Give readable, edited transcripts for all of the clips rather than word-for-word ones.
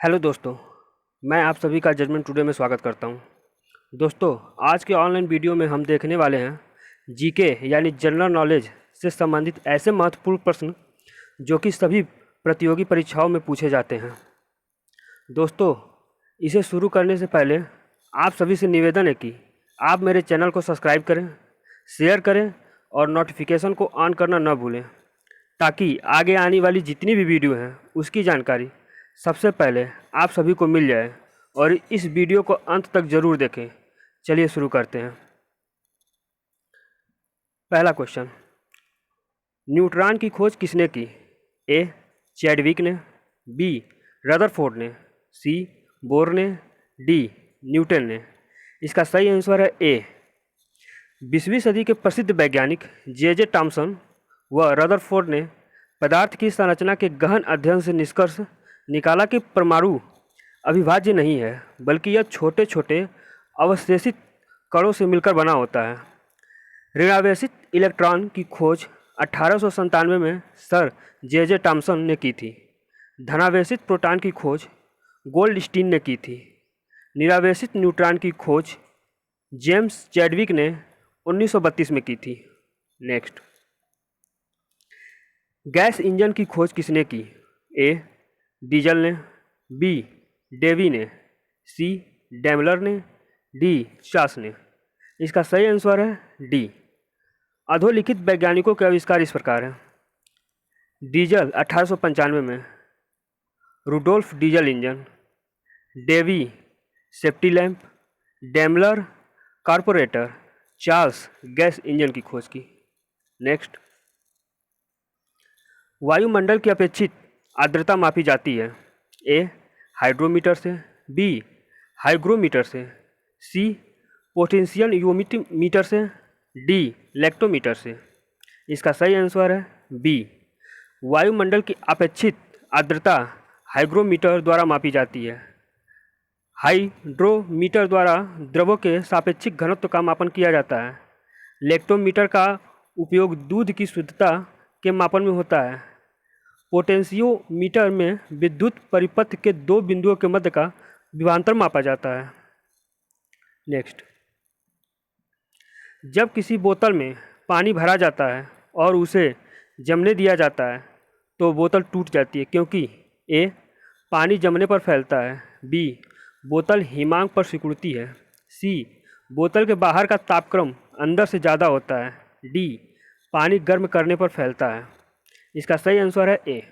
Hello दोस्तों, मैं आप सभी का जजमेंट टुडे में स्वागत करता हूं। दोस्तों, आज के ऑनलाइन वीडियो में हम देखने वाले हैं जीके यानी जनरल नॉलेज से संबंधित ऐसे महत्वपूर्ण प्रश्न जो कि सभी प्रतियोगी परीक्षाओं में पूछे जाते हैं। दोस्तों, इसे शुरू करने से पहले आप सभी से निवेदन है कि आप मेरे चैनल को सब्सक्राइब करें, शेयर करें और नोटिफिकेशन को ऑन करना न भूलें, ताकि आगे आने वाली जितनी भी वीडियो हैं उसकी जानकारी सबसे पहले आप सभी को मिल जाए। और इस वीडियो को अंत तक ज़रूर देखें। चलिए शुरू करते हैं। पहला क्वेश्चन, न्यूट्रॉन की खोज किसने की? ए चैडविक ने, बी रदरफोर्ड ने, सी बोर ने, डी न्यूटन ने। इसका सही आंसर है ए। 20वीं सदी के प्रसिद्ध वैज्ञानिक जे टॉमसन व रदरफोर्ड ने पदार्थ की संरचना के गहन अध्ययन से निष्कर्ष निकाला कि परमाणु अविभाज्य नहीं है, बल्कि यह छोटे छोटे अवशेषित कणों से मिलकर बना होता है। ऋणावेशित इलेक्ट्रॉन की खोज 1897 में सर जे टॉमसन ने की थी। धनावेशित प्रोटॉन की खोज गोल्डस्टीन ने की थी। निरावेशित न्यूट्रॉन की खोज जेम्स चैडविक ने 1932 में की थी। नेक्स्ट, गैस इंजन की खोज किसने की? ए डीजल ने, बी डेवी ने, सी डैमलर ने, डी चास ने। इसका सही आंसर है डी। अधोलिखित वैज्ञानिकों के आविष्कार इस प्रकार हैं। डीजल 1895 में, Rudolf Diesel engine, Davy safety lamp, Daimler carburettor, Charles gas engine की खोज की। नेक्स्ट, वायुमंडल की अपेक्षित आर्द्रता मापी जाती है। ए हाइड्रोमीटर से, बी हाइग्रोमीटर से, सी पोटेंशियल यूमीटर से, डी लैक्टोमीटर से। इसका सही आंसर है बी। वायुमंडल की अपेक्षित आर्द्रता हाइग्रोमीटर द्वारा मापी जाती है। हाइड्रोमीटर द्वारा द्रवों के सापेक्षिक घनत्व का मापन किया जाता है। लैक्टोमीटर का उपयोग दूध की शुद्धता के मापन में होता है। पोटेंशियोमीटर में विद्युत परिपथ के दो बिंदुओं के मध्य का विभवांतर मापा जाता है। नेक्स्ट, जब किसी बोतल में पानी भरा जाता है और उसे जमने दिया जाता है तो बोतल टूट जाती है, क्योंकि ए पानी जमने पर फैलता है, बी बोतल हिमांक पर सिकुड़ती है, सी बोतल के बाहर का तापक्रम अंदर से ज़्यादा होता है, डी पानी गर्म करने पर फैलता है। इसका सही आंसर है ए।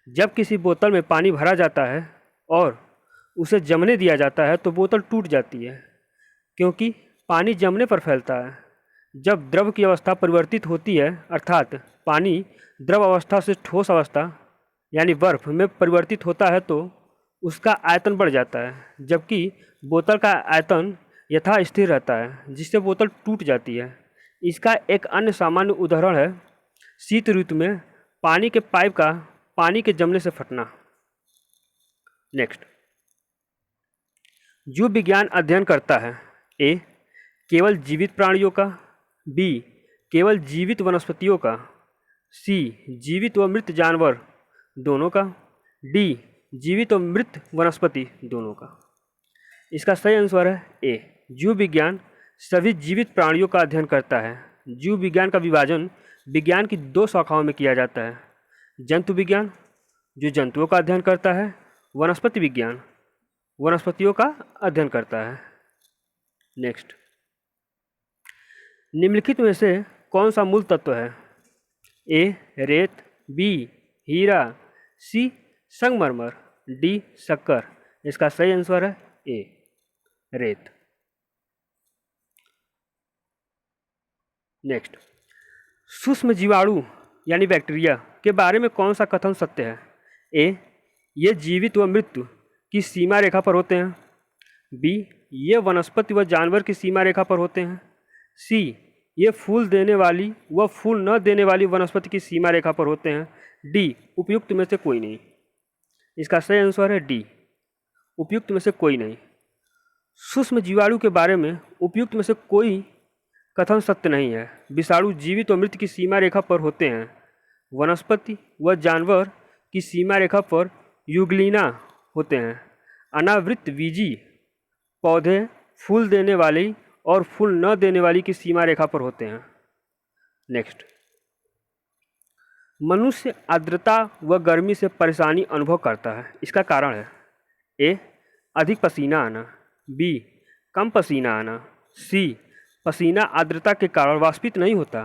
जब किसी बोतल में पानी भरा जाता है और उसे जमने दिया जाता है तो बोतल टूट जाती है, क्योंकि पानी जमने पर फैलता है। जब द्रव की अवस्था परिवर्तित होती है, अर्थात पानी द्रव अवस्था से ठोस अवस्था यानी बर्फ में परिवर्तित होता है, तो उसका आयतन बढ़ जाता है, जबकि बोतल का आयतन यथास्थिर रहता है, जिससे बोतल टूट जाती है। इसका एक अन्य सामान्य उदाहरण है शीत ऋतु में पानी के पाइप का पानी के जमने से फटना। नेक्स्ट, जीव विज्ञान अध्ययन करता है। ए केवल जीवित प्राणियों का, बी केवल जीवित वनस्पतियों का, सी जीवित व मृत जानवर दोनों का, डी जीवित और मृत वनस्पति दोनों का। इसका सही आंसर है ए। जीव विज्ञान सभी जीवित प्राणियों का अध्ययन करता है। जीव विज्ञान का विभाजन विज्ञान की दो शाखाओं में किया जाता है। जंतु विज्ञान जो जंतुओं का अध्ययन करता है, वनस्पति विज्ञान वनस्पतियों का अध्ययन करता है। नेक्स्ट, निम्नलिखित में से कौन सा मूल तत्व है? ए रेत, बी हीरा, सी संगमरमर, डी शक्कर। इसका सही आंसर है ए रेत। नेक्स्ट, सूक्ष्म जीवाणु यानी बैक्टीरिया के बारे में कौन सा कथन सत्य है? ए ये जीवित व मृत्यु की सीमा रेखा पर होते हैं, बी ये वनस्पति व जानवर की सीमा रेखा पर होते हैं, सी ये फूल देने वाली व फूल न देने वाली वनस्पति की सीमा रेखा पर होते हैं, डी उपयुक्त में से कोई नहीं। इसका सही आंसर है डी उपयुक्त में से कोई नहीं। सूक्ष्म जीवाणु के बारे में उपयुक्त में से कोई कथन सत्य नहीं है। विषाणु जीवित व मृत की सीमा रेखा पर होते हैं। वनस्पति व जानवर की सीमा रेखा पर यूग्लिना होते हैं। अनावृतबीजी पौधे फूल देने वाली और फूल न देने वाली की सीमा रेखा पर होते हैं। नेक्स्ट, मनुष्य आर्द्रता व गर्मी से परेशानी अनुभव करता है, इसका कारण है ए अधिक पसीना आना, बी कम पसीना आना, सी पसीना आर्द्रता के कारण वाष्पित नहीं होता,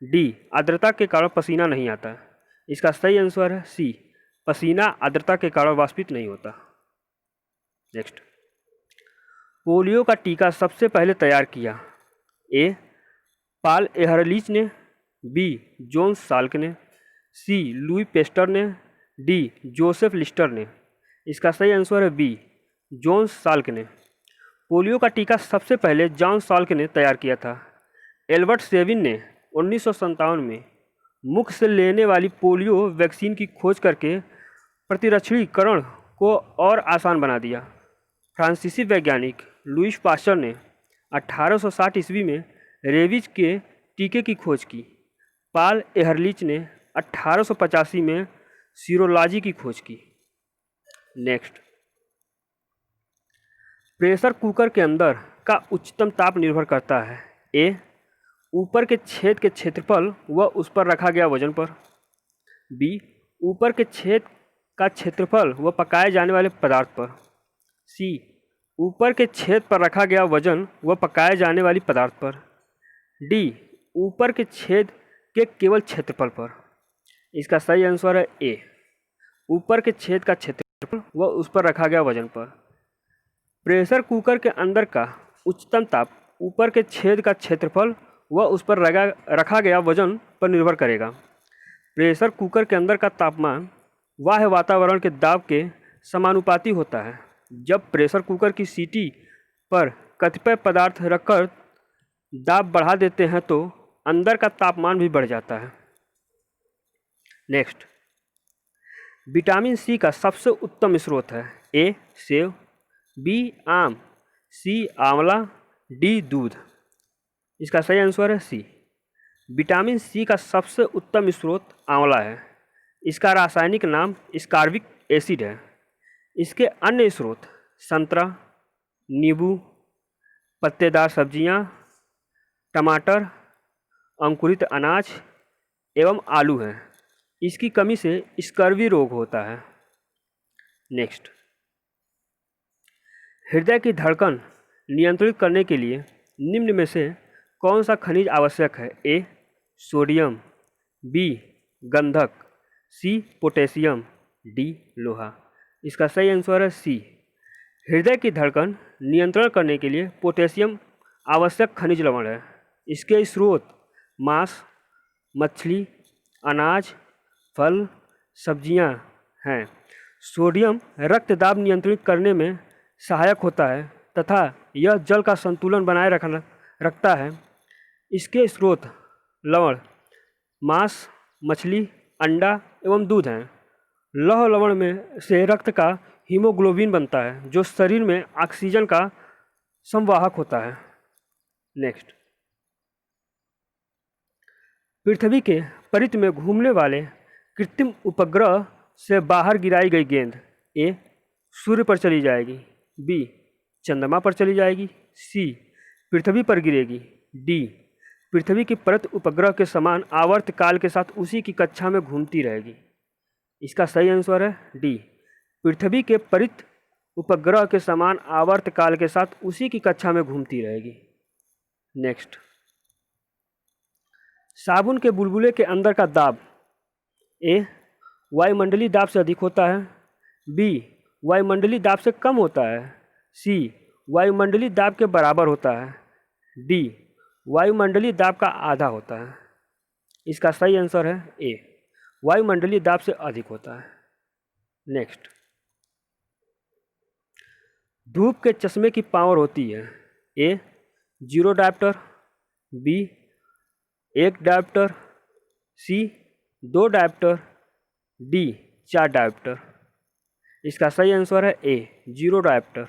डी आर्द्रता के कारण पसीना नहीं आता। इसका सही आंसर है सी, पसीना आर्द्रता के कारण वाष्पित नहीं होता। नेक्स्ट, पोलियो का टीका सबसे पहले तैयार किया, ए पाल एहरलिच ने, बी जॉन साल्क ने, सी लुई पेस्टर ने, डी जोसेफ लिस्टर ने। इसका सही आंसर है बी जॉन साल्क ने। पोलियो का टीका सबसे पहले जॉन साल्क ने तैयार किया था। एल्बर्ट सेविन ने 1957 में मुख से लेने वाली पोलियो वैक्सीन की खोज करके प्रतिरक्षीकरण को और आसान बना दिया। फ्रांसीसी वैज्ञानिक लुईस पास्चर ने 1860 ईस्वी में रेबीज के टीके की खोज की। पाल एहरलिच ने 1885 में सीरोलॉजी की खोज की। नेक्स्ट, प्रेशर कुकर के अंदर का उच्चतम ताप निर्भर करता है, ए ऊपर के छेद के क्षेत्रफल व उस पर रखा गया वजन पर, बी ऊपर के छेद का क्षेत्रफल व पकाए जाने वाले पदार्थ पर, सी ऊपर के छेद पर रखा गया वजन व पकाए जाने वाली पदार्थ पर, डी ऊपर के छेद के केवल क्षेत्रफल पर। इसका सही आंसर है ए ऊपर के छेद का क्षेत्रफल व उस पर रखा गया वजन पर। प्रेशर कुकर के अंदर का उच्चतम ताप ऊपर के छेद का क्षेत्रफल व उस पर रखा गया वजन पर निर्भर करेगा। प्रेशर कुकर के अंदर का तापमान बाह्य वातावरण के दाब के समानुपाती होता है। जब प्रेशर कुकर की सीटी पर कतिपय पदार्थ रखकर दाब बढ़ा देते हैं तो अंदर का तापमान भी बढ़ जाता है। नेक्स्ट, विटामिन सी का सबसे उत्तम स्रोत है, ए सेब, बी आम, सी आंवला, डी दूध। इसका सही आंसर है सी, विटामिन सी का सबसे उत्तम स्रोत आंवला है। इसका रासायनिक नाम स्कार्बिक एसिड है। इसके अन्य स्रोत संतरा, नींबू, पत्तेदार सब्जियां, टमाटर, अंकुरित अनाज एवं आलू हैं। इसकी कमी से स्कर्वी रोग होता है। नेक्स्ट, हृदय की धड़कन नियंत्रित करने के लिए निम्न में से कौन सा खनिज आवश्यक है, ए सोडियम, बी गंधक, सी पोटेशियम, डी लोहा। इसका सही आंसर है सी, हृदय की धड़कन नियंत्रण करने के लिए पोटेशियम आवश्यक खनिज लवण है। इसके स्रोत मांस, मछली, अनाज, फल, सब्जियां हैं। सोडियम रक्त दाब नियंत्रित करने में सहायक होता है तथा यह जल का संतुलन बनाए रखता है। इसके स्रोत लवण मांस, मछली, अंडा एवं दूध हैं। लौह लवण में से रक्त का हीमोग्लोबिन बनता है जो शरीर में ऑक्सीजन का संवाहक होता है। नेक्स्ट, पृथ्वी के परिध में घूमने वाले कृत्रिम उपग्रह से बाहर गिराई गई गेंद, ए सूर्य पर चली जाएगी, बी चंद्रमा पर चली जाएगी, सी पृथ्वी पर गिरेगी, डी पृथ्वी की परत उपग्रह के समान आवर्त काल के साथ उसी की कक्षा में घूमती रहेगी। इसका सही आंसर है डी, पृथ्वी के परिध उपग्रह के समान आवर्त काल के साथ उसी की कक्षा में घूमती रहेगी। नेक्स्ट, साबुन के बुलबुले के अंदर का दाब, ए वायुमंडलीय दाब से अधिक होता है, बी वायुमंडलीय दाब से कम होता है, सी वायुमंडलीय दाब के बराबर होता है, डी वायुमंडलीय दाब का आधा होता है। इसका सही आंसर है ए, वायुमंडलीय दाब से अधिक होता है। नेक्स्ट, धूप के चश्मे की पावर होती है, ए 0 डायोप्टर, बी 1 डायोप्टर, सी 2 डायोप्टर, डी 4 डायोप्टर। इसका सही आंसर है ए 0 डायोप्टर।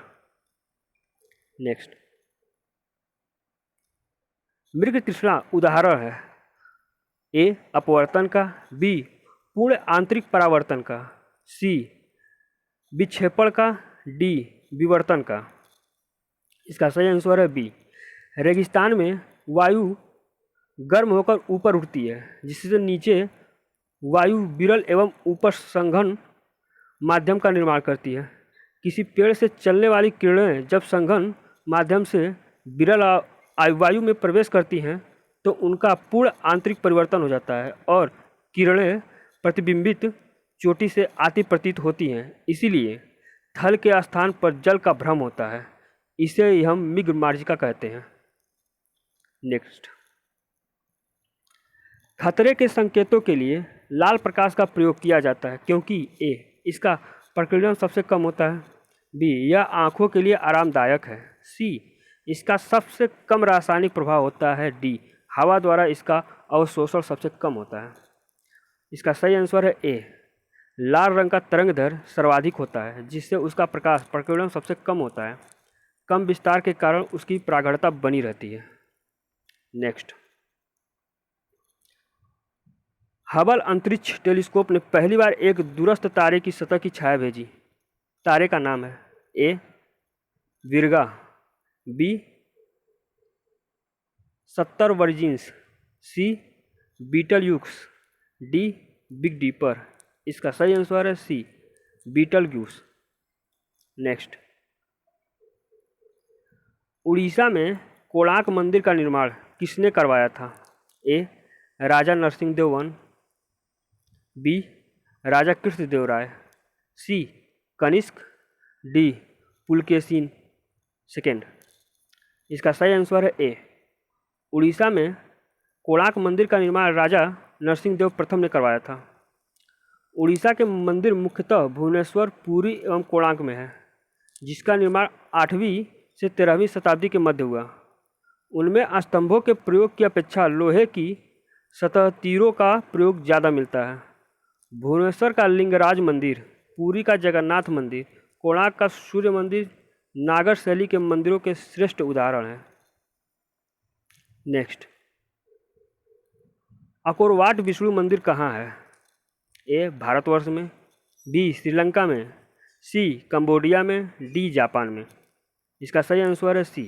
नेक्स्ट, मृग तृष्णा उदाहरण है, ए अपवर्तन का, बी पूर्ण आंतरिक परावर्तन का, सी विक्षेपण का, डी विवर्तन का। इसका सही आंसर है बी। रेगिस्तान में वायु गर्म होकर ऊपर उठती है, जिससे नीचे वायु विरल एवं ऊपर संघन माध्यम का निर्माण करती है। किसी पेड़ से चलने वाली किरणें जब संघन माध्यम से विरल वायु में प्रवेश करती हैं तो उनका पूर्ण आंतरिक परिवर्तन हो जाता है और किरणें प्रतिबिंबित चोटी से आती प्रतीत होती हैं। इसीलिए थल के स्थान पर जल का भ्रम होता है। इसे ही हम मेघमार्जिका कहते हैं। नेक्स्ट, खतरे के संकेतों के लिए लाल प्रकाश का प्रयोग किया जाता है क्योंकि ए इसका प्रकीर्णन सबसे कम होता है, बी यह आँखों के लिए आरामदायक है, सी इसका सबसे कम रासायनिक प्रभाव होता है, डी हवा द्वारा इसका अवशोषण सबसे कम होता है। इसका सही आंसर है ए। लाल रंग का तरंगदैर्घ्य सर्वाधिक होता है, जिससे उसका प्रकाश प्रकीर्णन सबसे कम होता है। कम विस्तार के कारण उसकी प्रागढ़ता बनी रहती है। नेक्स्ट, हबल अंतरिक्ष टेलीस्कोप ने पहली बार एक दूरस्थ तारे की सतह की छाया भेजी। तारे का नाम है ए विरगा, बी 70 वर्जिन्स, सी बीटलग्यूस, डी बिग डीपर। इसका सही आंसर है सी बीटलग्यूस। नेक्स्ट, उड़ीसा में कोणार्क मंदिर का निर्माण किसने करवाया था? ए राजा नरसिंहदेव वन, बी राजा कृष्णदेव राय, सी कनिष्क, डी पुलकेशिन सेकेंड। इसका सही आंसर है ए। उड़ीसा में कोणार्क मंदिर का निर्माण राजा नरसिंहदेव प्रथम ने करवाया था। उड़ीसा के मंदिर मुख्यतः भुवनेश्वर, पुरी एवं कोणार्क में है, जिसका निर्माण 8वीं से 13वीं शताब्दी के मध्य हुआ। उनमें स्तंभों के प्रयोग की अपेक्षा लोहे की सतह तीरों का प्रयोग ज़्यादा मिलता है। भुवनेश्वर का लिंगराज मंदिर, पुरी का जगन्नाथ मंदिर, कोणार्क का सूर्य मंदिर नागर शैली के मंदिरों के श्रेष्ठ उदाहरण हैं। नेक्स्ट, अकोरवाट विष्णु मंदिर कहाँ है? ए भारतवर्ष में, बी श्रीलंका में, सी कंबोडिया में, डी जापान में। इसका सही आंसर है सी।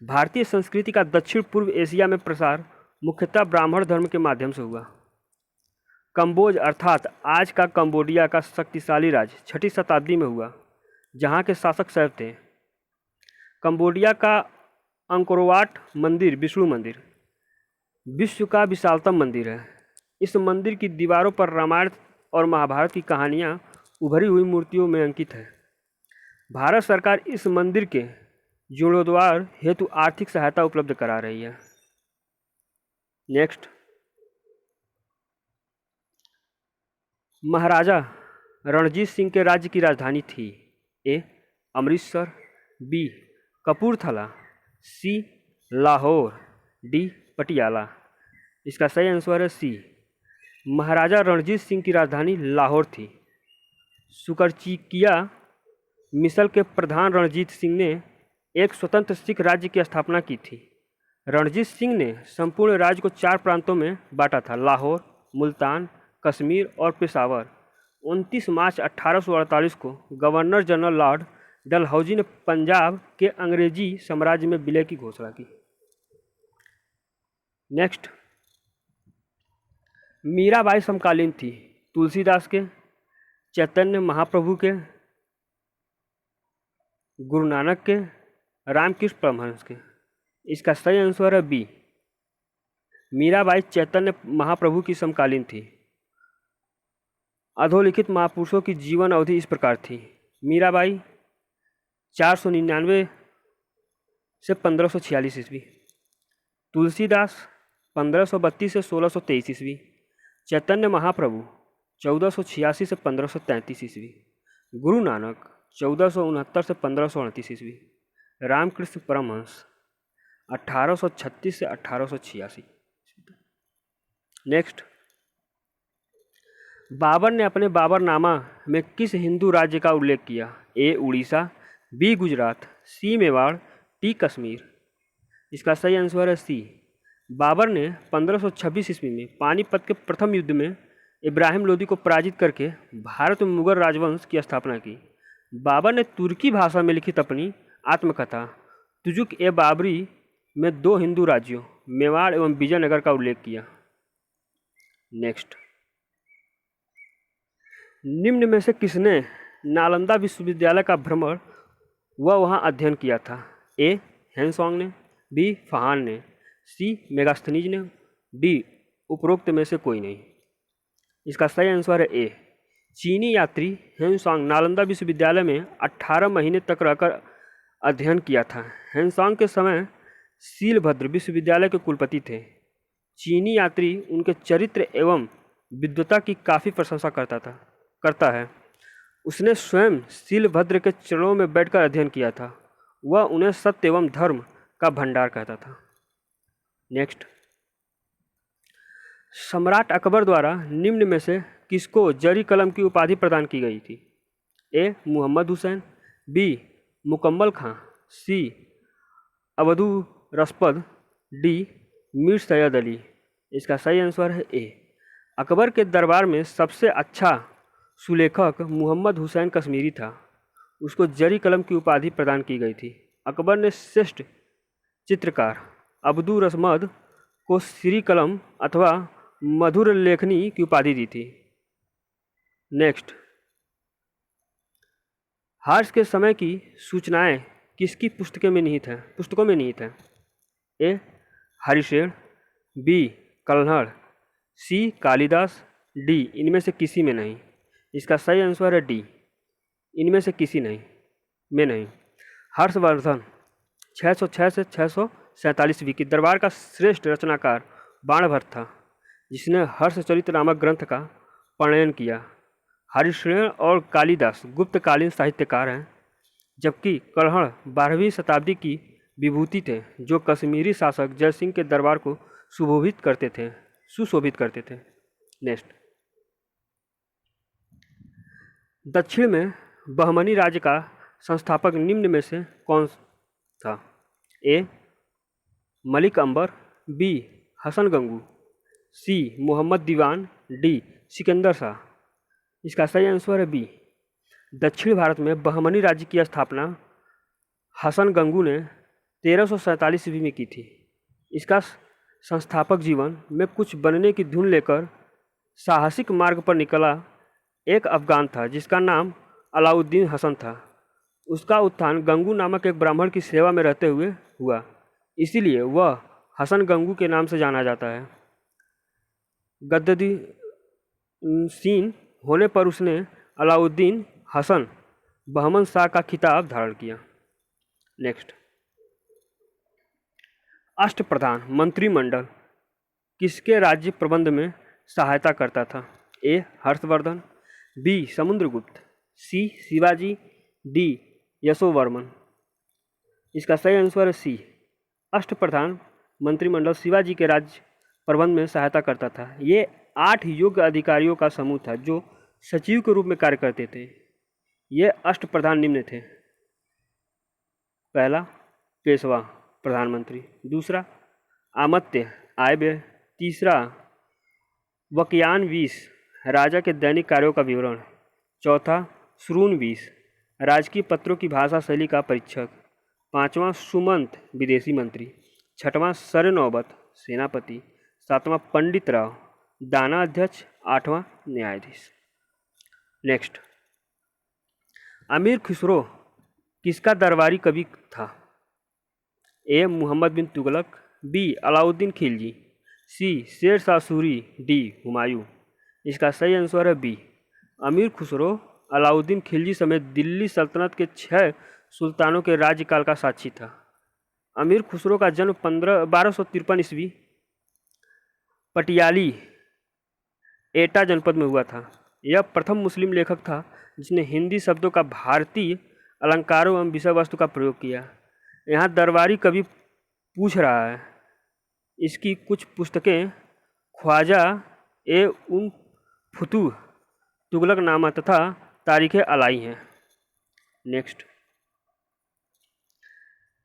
भारतीय संस्कृति का दक्षिण पूर्व एशिया में प्रसार मुख्यतः ब्राह्मण धर्म के माध्यम से हुआ। कंबोज अर्थात आज का कंबोडिया का शक्तिशाली राज्य 6ठी शताब्दी में हुआ, जहाँ के शासक शैव थे। कंबोडिया का अंकोरवाट मंदिर विष्णु मंदिर विश्व का विशालतम मंदिर है। इस मंदिर की दीवारों पर रामायण और महाभारत की कहानियाँ उभरी हुई मूर्तियों में अंकित है। भारत सरकार इस मंदिर के जीर्णोद्धार हेतु आर्थिक सहायता उपलब्ध करा रही है। नेक्स्ट, महाराजा रणजीत सिंह के राज्य की राजधानी थी। ए अमृतसर, बी कपूरथला, सी लाहौर, डी पटियाला। इसका सही आंसर है सी। महाराजा रणजीत सिंह की राजधानी लाहौर थी। सुकरचिकिया मिसल के प्रधान रणजीत सिंह ने एक स्वतंत्र सिख राज्य की स्थापना की थी। रणजीत सिंह ने संपूर्ण राज्य को 4 प्रांतों में बांटा था: लाहौर, मुल्तान, कश्मीर और पेशावर। 29 मार्च 1848 को गवर्नर जनरल लॉर्ड डलहौजी ने पंजाब के अंग्रेजी साम्राज्य में विलय की घोषणा की। नेक्स्ट, मीराबाई समकालीन थी तुलसीदास के, चैतन्य महाप्रभु के, गुरु नानक के, रामकृष्ण परमहंस के। इसका सही आंसर है बी। मीराबाई चैतन्य महाप्रभु की समकालीन थी। अधोलिखित महापुरुषों की जीवन अवधि इस प्रकार थी: मीराबाई 499 से 1546 ईस्वी, तुलसीदास 1532 से 1623 ईस्वी, चैतन्य महाप्रभु 1486 से 1533 ईस्वी, गुरु नानक 1469 से 1538 ईस्वी, रामकृष्ण परमहंस 1836 से 1886। नेक्स्ट, बाबर ने अपने बाबरनामा में किस हिंदू राज्य का उल्लेख किया? ए उड़ीसा, बी गुजरात, सी मेवाड़, डी कश्मीर। इसका सही आंसर है सी। बाबर ने 1526 ईस्वी में पानीपत के प्रथम युद्ध में इब्राहिम लोदी को पराजित करके भारत में मुगल राजवंश की स्थापना की। बाबर ने तुर्की भाषा में लिखित अपनी आत्मकथा तुजुक ए बाबरी में 2 हिंदू राज्यों मेवाड़ एवं विजयनगर का उल्लेख किया। नेक्स्ट, निम्न में से किसने नालंदा विश्वविद्यालय का भ्रमण व वहाँ अध्ययन किया था? ए. हेनसोंग ने, बी. फहान ने, सी. मेगास्थनीज ने, डी. उपरोक्त में से कोई नहीं। इसका सही आंसर है ए. चीनी यात्री हेनसोंग नालंदा विश्वविद्यालय में 18 महीने तक रहकर अध्ययन किया था। हेनसोंग के समय शीलभद्र विश्वविद्यालय के कुलपति थे। चीनी यात्री उनके चरित्र एवं विद्वता की काफ़ी प्रशंसा करता है। उसने स्वयं शीलभद्र के चरणों में बैठकर अध्ययन किया था। वह उन्हें सत्य एवं धर्म का भंडार कहता था। नेक्स्ट, सम्राट अकबर द्वारा निम्न में से किसको जरी कलम की उपाधि प्रदान की गई थी? ए. मुहम्मद हुसैन, बी. मुकम्मल खां, सी. अबदुर्रस्पद, डी. मीर सैयद अली। इसका सही आंसर है ए. अकबर के दरबार में सबसे अच्छा सुलेखक मुहम्मद हुसैन कश्मीरी था। उसको जरी कलम की उपाधि प्रदान की गई थी। अकबर ने श्रेष्ठ चित्रकार अब्दुर्रस्मद को श्री कलम अथवा मधुर लेखनी की उपाधि दी थी। नेक्स्ट, हर्ष के समय की सूचनाएं किसकी पुस्तकों में निहित हैं? ए. हरिशेन, बी. कल्हड़, सी. कालिदास, डी. इनमें से किसी में नहीं। इसका सही आंसर है डी. इनमें से किसी में नहीं। हर्षवर्धन 606 से 647 ईस्वी की दरबार का श्रेष्ठ रचनाकार बाणभट्ट था, जिसने हर्षचरित नामक ग्रंथ का प्रणयन किया। हरिश्रेण और कालिदास गुप्तकालीन साहित्यकार हैं, जबकि कल्हड़ 12वीं शताब्दी की विभूति थे, जो कश्मीरी शासक जयसिंह के दरबार को सुशोभित करते थे। नेक्स्ट, दक्षिण में बहमनी राज्य का संस्थापक निम्न में से कौन था? ए. मलिक अंबर, बी. हसन गंगू, सी. मोहम्मद दीवान, डी. सिकंदर शाह। इसका सही आंसर है बी. दक्षिण भारत में बहमनी राज्य की स्थापना हसन गंगू ने 1347 ईस्वी में की थी। इसका संस्थापक जीवन में कुछ बनने की धुन लेकर साहसिक मार्ग पर निकला एक अफगान था, जिसका नाम अलाउद्दीन हसन था। उसका उत्थान गंगू नामक एक ब्राह्मण की सेवा में रहते हुए हुआ, इसीलिए वह हसन गंगू के नाम से जाना जाता है। गद्दी सीन होने पर उसने अलाउद्दीन हसन बहमन शाह का खिताब धारण किया। नेक्स्ट, अष्टप्रधान मंत्रिमंडल किसके राज्य प्रबंध में सहायता करता था? ए. हर्षवर्धन, बी. समुद्रगुप्त, सी. शिवाजी, डी. यशोवर्मन। इसका सही आंसर है सी. अष्टप्रधान मंत्रिमंडल शिवाजी के राज्य प्रबंध में सहायता करता था। ये 8 योग्य अधिकारियों का समूह था जो सचिव के रूप में कार्य करते थे। ये अष्टप्रधान निम्न थे: पहला पेशवा प्रधानमंत्री, दूसरा आमत्य आय व्यय, तीसरा वक्यान 20 राजा के दैनिक कार्यों का विवरण, चौथा श्रून 20 राजकीय पत्रों की भाषा शैली का परीक्षक, पांचवां सुमंत विदेशी मंत्री, छठवां सर नौबत सेनापति, सातवां पंडित राव दाना अध्यक्ष, आठवां न्यायाधीश। नेक्स्ट, अमीर खुसरो किसका दरबारी कवि था? ए. मुहम्मद बिन तुगलक, बी. अलाउद्दीन खिलजी, सी. शेर शाह सूरी, डी. हुमायूं। इसका सही आंसर है बी. अमीर खुसरो अलाउद्दीन खिलजी समेत दिल्ली सल्तनत के 6 सुल्तानों के राज्यकाल का साक्षी था। अमीर खुसरो का जन्म 1253 ईस्वी पटियाली एटा जनपद में हुआ था। यह प्रथम मुस्लिम लेखक था जिसने हिंदी शब्दों का भारतीय अलंकारों एवं विषय वस्तु का प्रयोग किया। यहाँ दरबारी कवि पूछ रहा है। इसकी कुछ पुस्तकें ख्वाजा ए उम फुतूह, तुगलकनामा तथा तारीख़ अलाई हैं। नेक्स्ट,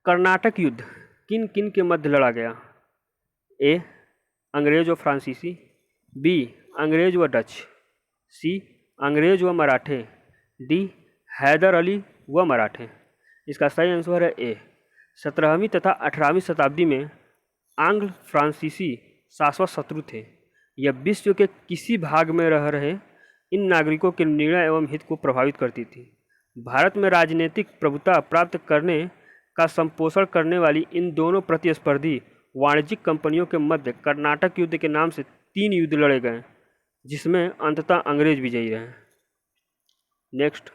कर्नाटक युद्ध किन किन के मध्य लड़ा गया? ए. अंग्रेज व फ्रांसीसी, बी. अंग्रेज व डच, सी. अंग्रेज व मराठे, डी. हैदर अली व मराठे। इसका सही आंसर है ए। 17वीं तथा 18वीं शताब्दी में आंग्ल फ्रांसीसी शाश्वत शत्रु थे। यह विश्व के किसी भाग में रह रहे इन नागरिकों के निर्णय एवं हित को प्रभावित करती थी। भारत में राजनीतिक प्रभुता प्राप्त करने का संपोषण करने वाली इन दोनों प्रतिस्पर्धी वाणिज्यिक कंपनियों के मध्य कर्नाटक युद्ध के नाम से 3 युद्ध लड़े गए, जिसमें अंततः अंग्रेज विजयी रहे। नेक्स्ट,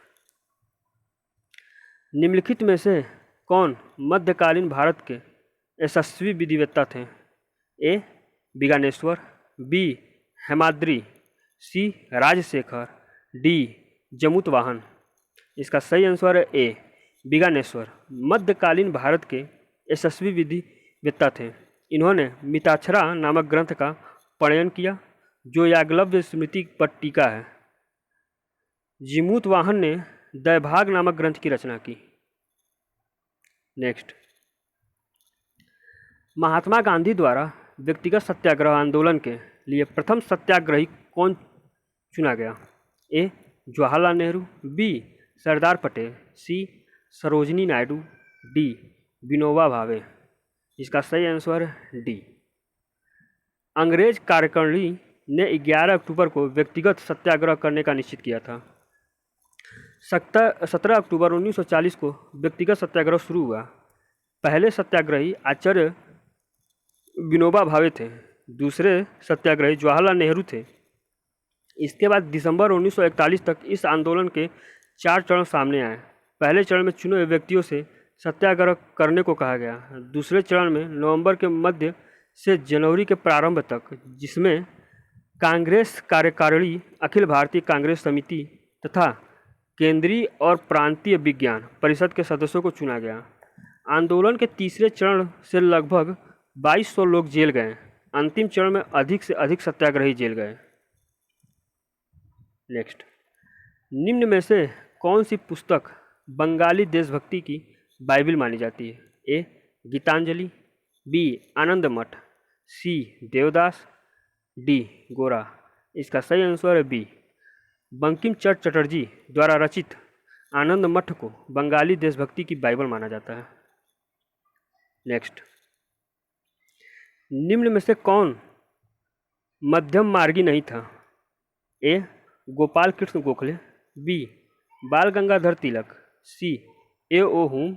निम्नलिखित में से कौन मध्यकालीन भारत के यशस्वी विधिवेत्ता थे? ए. बिगानेश्वर, बी. हेमाद्रि, सी. राजशेखर, डी. जमुतवाहन। इसका सही आंसर है ए. बिगानेश्वर मध्यकालीन भारत के यशस्वी विधिवेत्ता थे। इन्होंने मिताक्षरा नामक ग्रंथ का प्रणयन किया, जो याज्ञवल्क्य स्मृति पर टीका है। जमुतवाहन ने दैभाग नामक ग्रंथ की रचना की। नेक्स्ट, महात्मा गांधी द्वारा व्यक्तिगत सत्याग्रह आंदोलन के लिए प्रथम सत्याग्रही कौन चुना गया? ए. जवाहरलाल नेहरू, बी. सरदार पटेल, सी. सरोजिनी नायडू, डी. विनोबा भावे। इसका सही आंसर है डी। अंग्रेज कार्यकारिणी ने 11 अक्टूबर को व्यक्तिगत सत्याग्रह करने का निश्चित किया था। 17 अक्टूबर 1940 को व्यक्तिगत सत्याग्रह शुरू हुआ। पहले सत्याग्रही आचार्य विनोबा भावे थे। दूसरे सत्याग्रही जवाहरलाल नेहरू थे। इसके बाद दिसंबर 1941 तक इस आंदोलन के 4 चरण सामने आए। पहले चरण में चुने हुए व्यक्तियों से सत्याग्रह करने को कहा गया। दूसरे चरण में नवंबर के मध्य से जनवरी के प्रारंभ तक, जिसमें कांग्रेस कार्यकारिणी, अखिल भारतीय कांग्रेस समिति तथा केंद्रीय और प्रांतीय विज्ञान परिषद के सदस्यों को चुना गया। आंदोलन के तीसरे चरण से लगभग 2200 लोग जेल गए। अंतिम चरण में अधिक से अधिक सत्याग्रही जेल गए। नेक्स्ट, निम्न में से कौन सी पुस्तक बंगाली देशभक्ति की बाइबिल मानी जाती है? ए. गीतांजलि, बी. आनंद मठ, सी. देवदास, डी. गोरा। इसका सही आंसर है बी। बंकिम चंद्र चटर्जी द्वारा रचित आनंद मठ को बंगाली देशभक्ति की बाइबल माना जाता है। नेक्स्ट, निम्न में से कौन मध्यम मार्गी नहीं था? ए. गोपाल कृष्ण गोखले, बी. बाल गंगाधर तिलक, सी. ए.ओ. हुम,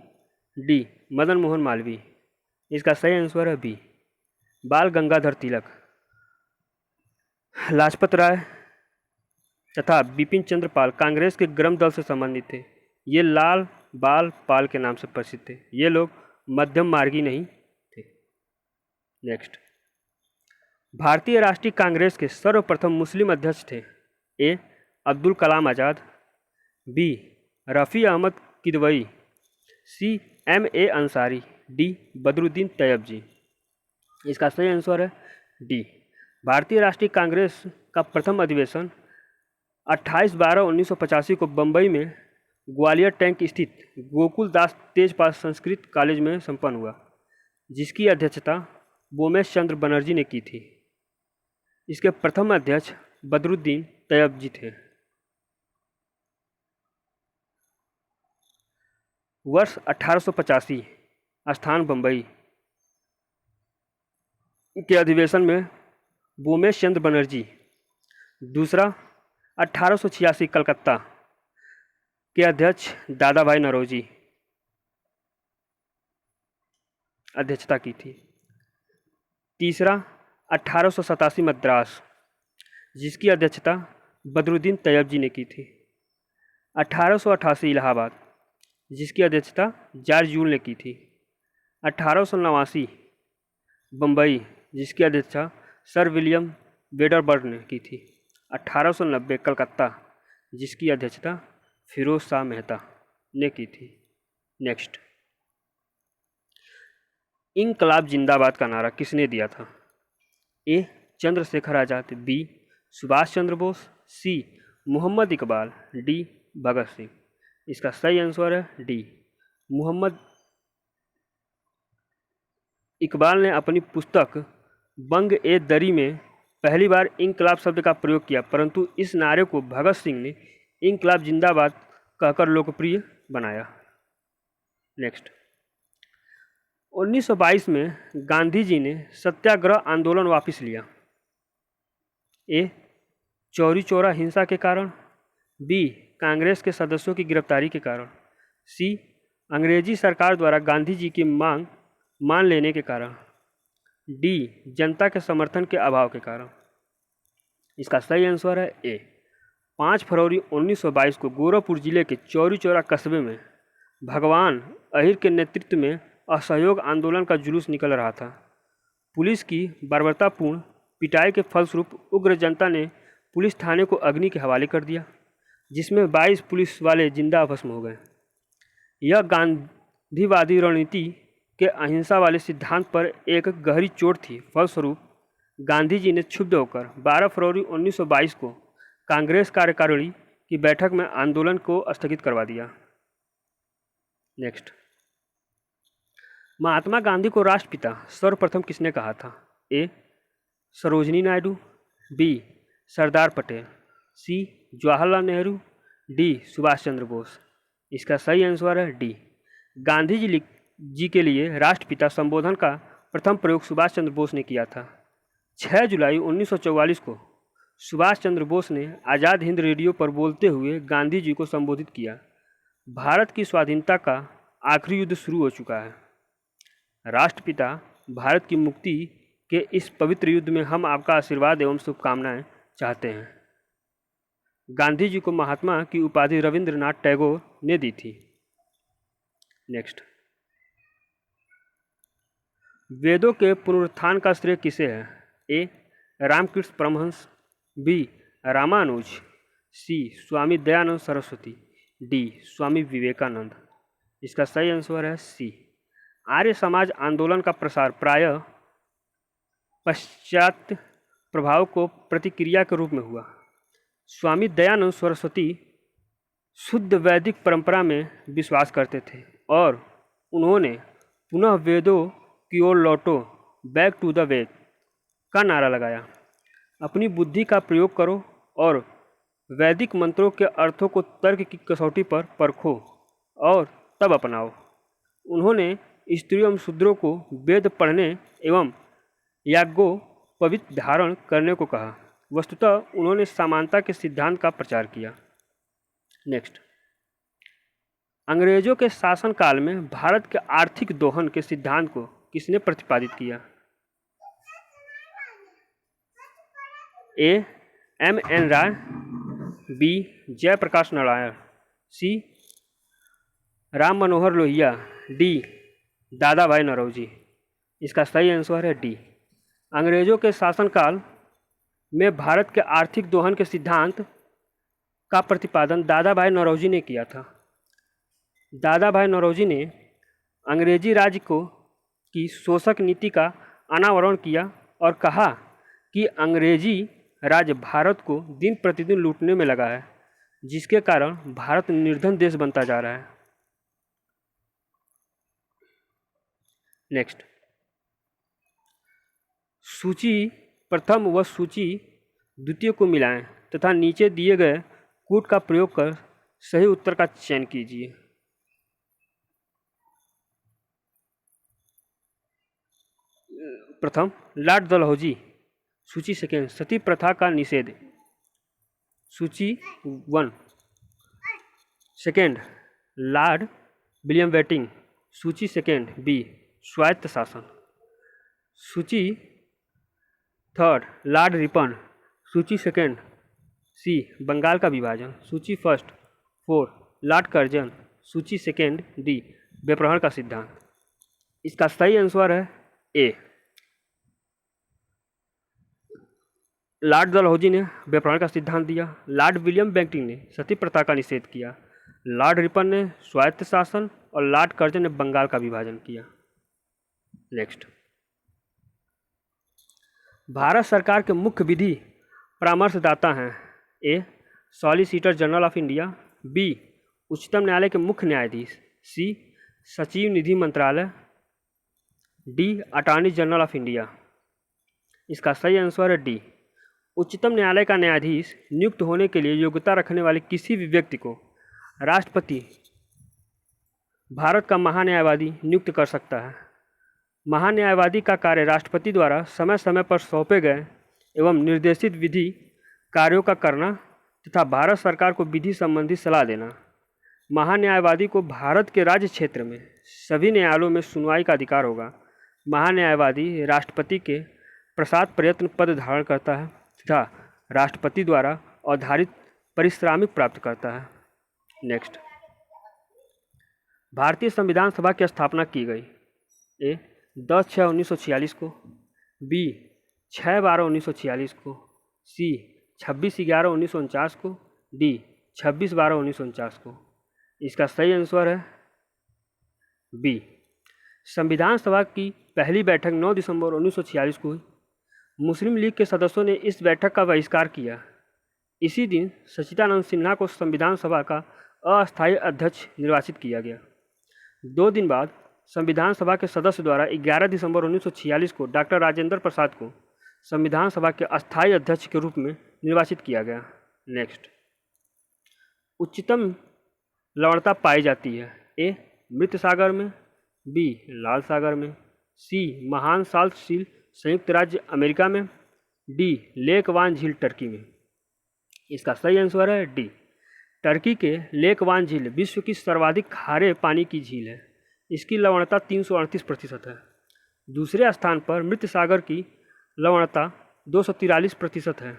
डी. मदन मोहन मालवीय। इसका सही आंसर है बी. बाल गंगाधर तिलक लाजपत राय तथा बिपिन चंद्र पाल कांग्रेस के ग्रम दल से संबंधित थे। ये लाल बाल पाल के नाम से प्रसिद्ध थे। ये लोग मध्यम मार्गी नहीं थे। नेक्स्ट, भारतीय राष्ट्रीय कांग्रेस के सर्वप्रथम मुस्लिम अध्यक्ष थे? ए. अब्दुल कलाम आज़ाद, बी. रफ़ी अहमद किदवई, सी. M.A. अंसारी, डी. बदरुद्दीन तैयबजी। इसका सही आंसर है डी। भारतीय राष्ट्रीय कांग्रेस का प्रथम अधिवेशन 28/12/1985 को बम्बई में ग्वालियर टैंक स्थित गोकुल दास तेजपाल संस्कृत कॉलेज में संपन्न हुआ, जिसकी अध्यक्षता बोमेश चंद्र बनर्जी ने की थी। इसके प्रथम अध्यक्ष बदरुद्दीन तैयबजी थे। वर्ष 1885 स्थान बम्बई के अधिवेशन में बोमेश चंद्र बनर्जी। दूसरा 1886 कलकत्ता के अध्यक्ष दादा भाई नौरोजी अध्यक्षता की थी। तीसरा 1887 मद्रास, जिसकी अध्यक्षता बदरुद्दीन तैयबजी ने की थी। 1888 इलाहाबाद, जिसकी अध्यक्षता जॉर्ज यूल ने की थी। 1889 बम्बई, जिसकी अध्यक्षता सर विलियम वेडरबर्ग ने की थी। 1890 कलकत्ता, जिसकी अध्यक्षता फिरोज शाह मेहता ने की थी। नेक्स्ट, इंकलाब जिंदाबाद का नारा किसने दिया था? ए. चंद्रशेखर आज़ाद, बी. सुभाष चंद्र बोस, सी. मोहम्मद इकबाल, डी. भगत सिंह। इसका सही आंसर है डी। मोहम्मद इकबाल ने अपनी पुस्तक बंग ए दरी में पहली बार इंकलाब शब्द का प्रयोग किया, परंतु इस नारे को भगत सिंह ने इंकलाब जिंदाबाद कहकर लोकप्रिय बनाया। नेक्स्ट, 1922 में गांधी जी ने सत्याग्रह आंदोलन वापस लिया। ए, चौरी चौरा हिंसा के कारण। बी, कांग्रेस के सदस्यों की गिरफ्तारी के कारण। सी, अंग्रेजी सरकार द्वारा गांधी जी की मांग मान लेने के कारण। डी, जनता के समर्थन के अभाव के कारण। इसका सही आंसर है ए, 5 फरवरी 1922 को गोरखपुर जिले के चौरी चौरा कस्बे में भगवान अहिर के नेतृत्व में असहयोग आंदोलन का जुलूस निकल रहा था। पुलिस की बर्बरतापूर्ण पिटाई के फलस्वरूप उग्र जनता ने पुलिस थाने को अग्नि के हवाले कर दिया, जिसमें 22 पुलिस वाले जिंदा भस्म हो गए। यह गांधीवादी रणनीति के अहिंसा वाले सिद्धांत पर एक गहरी चोट थी। फलस्वरूप गांधी जी ने क्षुब्ध होकर 12 फरवरी 1922 को कांग्रेस कार्यकारिणी की बैठक में आंदोलन को स्थगित करवा दिया। नेक्स्ट, महात्मा गांधी को राष्ट्रपिता सर्वप्रथम किसने कहा था? ए, सरोजिनी नायडू। बी, सरदार पटेल। सी, जवाहरलाल नेहरू। डी, सुभाष चंद्र बोस। इसका सही आंसर है डी, गांधी जी के लिए राष्ट्रपिता संबोधन का प्रथम प्रयोग सुभाष चंद्र बोस ने किया था। 6 जुलाई 1944 को सुभाष चंद्र बोस ने आज़ाद हिंद रेडियो पर बोलते हुए गांधी जी को संबोधित किया। भारत की स्वाधीनता का आखिरी युद्ध शुरू हो चुका है। राष्ट्रपिता, भारत की मुक्ति के इस पवित्र युद्ध में हम आपका आशीर्वाद एवं शुभकामनाएं चाहते हैं। गांधी जी को महात्मा की उपाधि रविंद्रनाथ टैगोर ने दी थी। नेक्स्ट, वेदों के पुनरुत्थान का श्रेय किसे है? ए, रामकृष्ण परमहंस। बी, रामानुज। सी, स्वामी दयानंद सरस्वती। डी, स्वामी विवेकानंद। इसका सही आंसर है सी, आर्य समाज आंदोलन का प्रसार प्रायः पाश्चात्य प्रभाव को प्रतिक्रिया के रूप में हुआ। स्वामी दयानंद सरस्वती शुद्ध वैदिक परंपरा में विश्वास करते थे और उन्होंने पुनः वेदों की ओर लौटो, बैक टू द वेद का नारा लगाया। अपनी बुद्धि का प्रयोग करो और वैदिक मंत्रों के अर्थों को तर्क की कसौटी पर परखो और तब अपनाओ। उन्होंने स्त्रियों एवं शूद्रों को वेद पढ़ने एवं याज्ञोपवीत धारण करने को कहा। वस्तुतः उन्होंने समानता के सिद्धांत का प्रचार किया। नेक्स्ट, अंग्रेजों के शासनकाल में भारत के आर्थिक दोहन के सिद्धांत को किसने प्रतिपादित किया? ए, M.N. राय। बी, जयप्रकाश नारायण। सी, राम मनोहर लोहिया। डी, दादा भाई नौरोजी। इसका सही आंसर है डी, अंग्रेजों के शासनकाल में भारत के आर्थिक दोहन के सिद्धांत का प्रतिपादन दादा भाई नौरोजी ने किया था। दादा भाई नौरोजी ने अंग्रेजी राज्य की शोषक नीति का अनावरण किया और कहा कि अंग्रेजी राज्य भारत को दिन प्रतिदिन लूटने में लगा है, जिसके कारण भारत निर्धन देश बनता जा रहा है। नेक्स्ट, सूची प्रथम व सूची द्वितीय को मिलाएं तथा नीचे दिए गए कूट का प्रयोग कर सही उत्तर का चयन कीजिए। प्रथम, लॉर्ड डलहौजी। सूची सेकेंड, सती प्रथा का निषेध। सूची 1। Second, Lord William Bentinck. सूची सेकेंड बी, स्वायत्त शासन। सूची थर्ड, लॉर्ड रिपन। सूची सेकेंड सी, बंगाल का विभाजन। सूची फर्स्ट 4, लॉर्ड कर्जन। सूची सेकेंड डी, बेप्रहर का सिद्धांत। इसका सही आंसर है ए, लॉर्ड डलहौजी ने बेप्रहर का सिद्धांत दिया। लॉर्ड विलियम बेंटिंक ने सती प्रथा का निषेध किया। लॉर्ड रिपन ने स्वायत्त शासन और लॉर्ड कर्जन ने बंगाल का विभाजन किया। नेक्स्ट, भारत सरकार के मुख्य विधि परामर्शदाता हैं। A, solicitor general of India. B, उच्चतम न्यायालय के मुख्य न्यायाधीश। सी, सचिव निधि मंत्रालय। D, attorney general of India. इसका सही आंसर है डी, उच्चतम न्यायालय का न्यायाधीश नियुक्त होने के लिए योग्यता रखने वाले किसी भी व्यक्ति को राष्ट्रपति भारत का महान्यायवादी नियुक्त कर सकता है। महान्यायवादी का कार्य राष्ट्रपति द्वारा समय समय पर सौंपे गए एवं निर्देशित विधि कार्यों का करना तथा भारत सरकार को विधि संबंधी सलाह देना। महान्यायवादी को भारत के राज्य क्षेत्र में सभी न्यायालयों में सुनवाई का अधिकार होगा। महान्यायवादी राष्ट्रपति के प्रसाद प्रयत्न पद धारण करता है तथा राष्ट्रपति द्वारा अवधारित पारिश्रमिक प्राप्त करता है। नेक्स्ट, भारतीय संविधान सभा की स्थापना की गई। ए 10/6/1946 को, बी 6/12/1946 को, सी 26/11/1949 को, डी 26/12/1949 को। इसका सही आंसर है बी। संविधान सभा की पहली बैठक 9 दिसंबर 1946 को हुई। मुस्लिम लीग के सदस्यों ने इस बैठक का बहिष्कार किया। इसी दिन सच्चिदानंद सिन्हा को संविधान सभा का अस्थायी अध्यक्ष निर्वाचित किया गया। 2 दिन बाद संविधान सभा के सदस्य द्वारा 11 दिसंबर 1946 को डॉक्टर राजेंद्र प्रसाद को संविधान सभा के अस्थायी अध्यक्ष के रूप में निर्वाचित किया गया। नेक्स्ट, उच्चतम लवणता पाई जाती है। ए मृत सागर में, बी लाल सागर में, सी महान साल्ट सील संयुक्त राज्य अमेरिका में, डी लेक वान झील टर्की में। इसका सही आंसर है डी। टर्की के लेक वान झील विश्व की सर्वाधिक खारे पानी की झील है। इसकी लवणता 338% है। दूसरे स्थान पर मृत सागर की लवणता 243% है।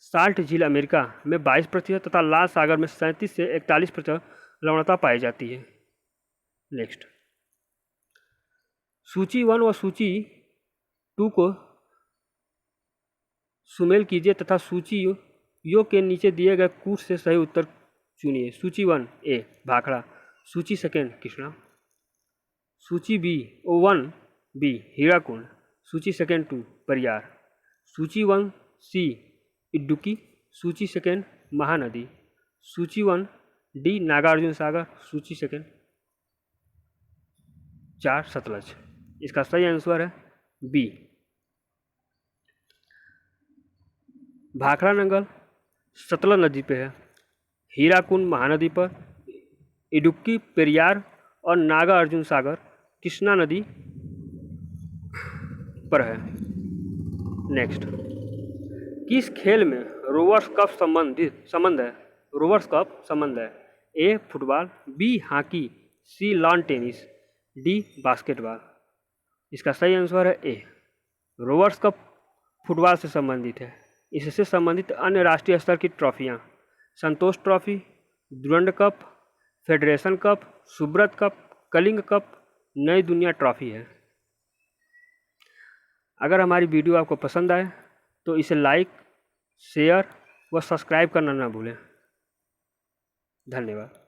साल्ट झील अमेरिका में 22% तथा लाल सागर में 37 से 41% लवणता पाई जाती है। नेक्स्ट, सूची 1 व सूची 2 को सुमेल कीजिए तथा सूची यो के नीचे दिए गए कूट से सही उत्तर चुनिए। सूची 1 ए भाखड़ा, सूची 2 कृष्णा, सूची बी 1 बी हीराकुंड, सूची 2 परियार, सूची 1 सी इडुक्की, सूची 2 महानदी, सूची 1 डी नागार्जुन सागर, सूची 4 सतलज। इसका सही आंसर है बी। भाखड़ा नंगल सतलज नदी पे है, हीराकुंड महानदी पर, इडुक्की पेरियार और नागा अर्जुन सागर कृष्णा नदी पर है। नेक्स्ट, किस खेल में रोवर्स कप संबंध है? ए फुटबॉल, बी हॉकी, सी लॉन टेनिस, डी बास्केटबॉल। इसका सही आंसर है ए। रोवर्स कप फुटबॉल से संबंधित है। इससे संबंधित अन्य राष्ट्रीय स्तर की ट्रॉफियाँ Santosh trophy, Durand cup, federation cup, Subroto cup, Kalinga cup, Nai Duniya trophy है। अगर हमारी वीडियो आपको पसंद आए तो इसे लाइक, शेयर व सब्सक्राइब करना ना भूलें। धन्यवाद।